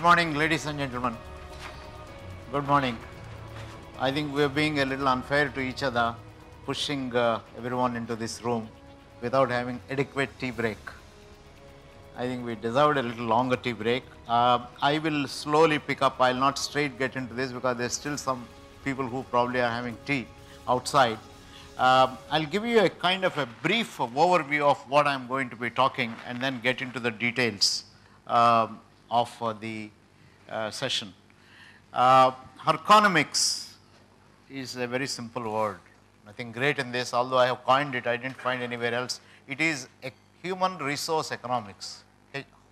morning, ladies and gentlemen. Good morning. I think we are being a little unfair to each other, pushing everyone into this room without having adequate tea break. I think we deserved a little longer tea break. I will slowly pick up. I will not straight get into this because there are still some people who probably are having tea outside. I'll give you a kind of a brief overview of what I'm going to be talking and then get into the details of the session. Herconomics is a very simple word. Nothing great in this, although I have coined it, I didn't find anywhere else. It is a human resource economics.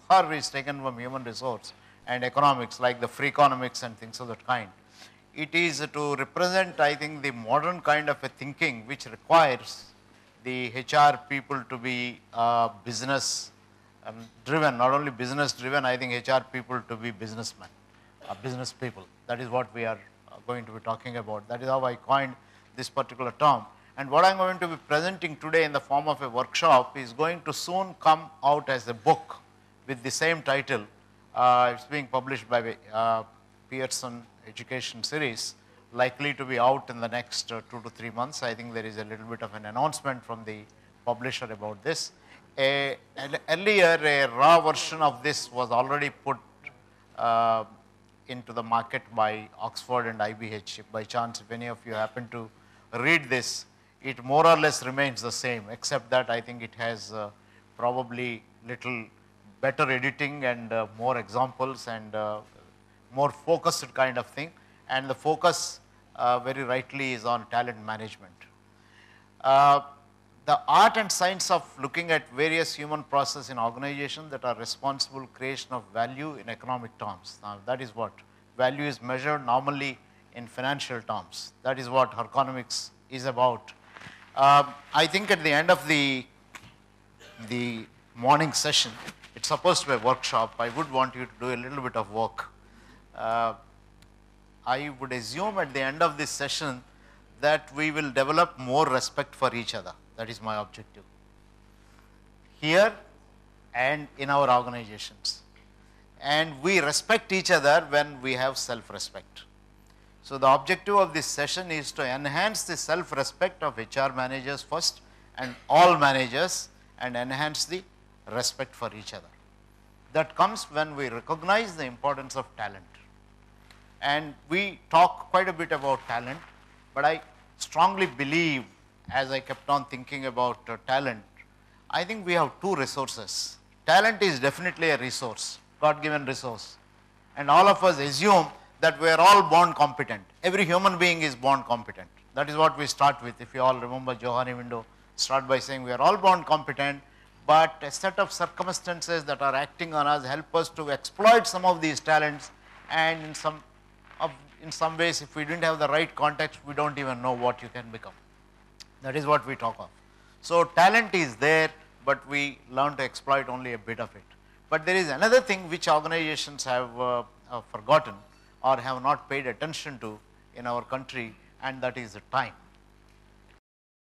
Her is taken from human resource and economics, like the free economics and things of that kind. It is to represent, I think, the modern kind of a thinking which requires the HR people to be business driven, not only business driven, I think HR people to be businessmen, business people. That is what we are going to be talking about. That is how I coined this particular term. And what I am going to be presenting today in the form of a workshop is going to soon come out as a book with the same title. It's being published by Pearson Education Series, likely to be out in the next 2 to 3 months. I think there is a little bit of an announcement from the publisher about this. Earlier, a raw version of this was already put into the market by Oxford and IBH. If by chance, if any of you happen to read this, it more or less remains the same, except that I think it has probably little better editing and more examples and more focused kind of thing, and the focus very rightly is on talent management. The art and science of looking at various human processes in organizations that are responsible creation of value in economic terms. Now that is what value is measured normally in financial terms. That is what Herconomics is about. I think at the end of the morning session, it's supposed to be a workshop. I would want you to do a little bit of work. I would assume at the end of this session that we will develop more respect for each other. That is my objective here and in our organizations. And we respect each other when we have self-respect. So the objective of this session is to enhance the self-respect of HR managers first and all managers, and enhance the respect for each other. That comes when we recognize the importance of talent. And we talk quite a bit about talent, but I strongly believe, as I kept on thinking about talent, I think we have two resources. Talent is definitely a resource, God-given resource. And all of us assume that we are all born competent. Every human being is born competent. That is what we start with. If you all remember Johari-Window, start by saying we are all born competent, but a set of circumstances that are acting on us help us to exploit some of these talents, and in some ways, if we didn't have the right context, we don't even know what you can become. That is what we talk of. So talent is there, but we learn to exploit only a bit of it. But there is another thing which organizations have forgotten or have not paid attention to in our country, and that is the time.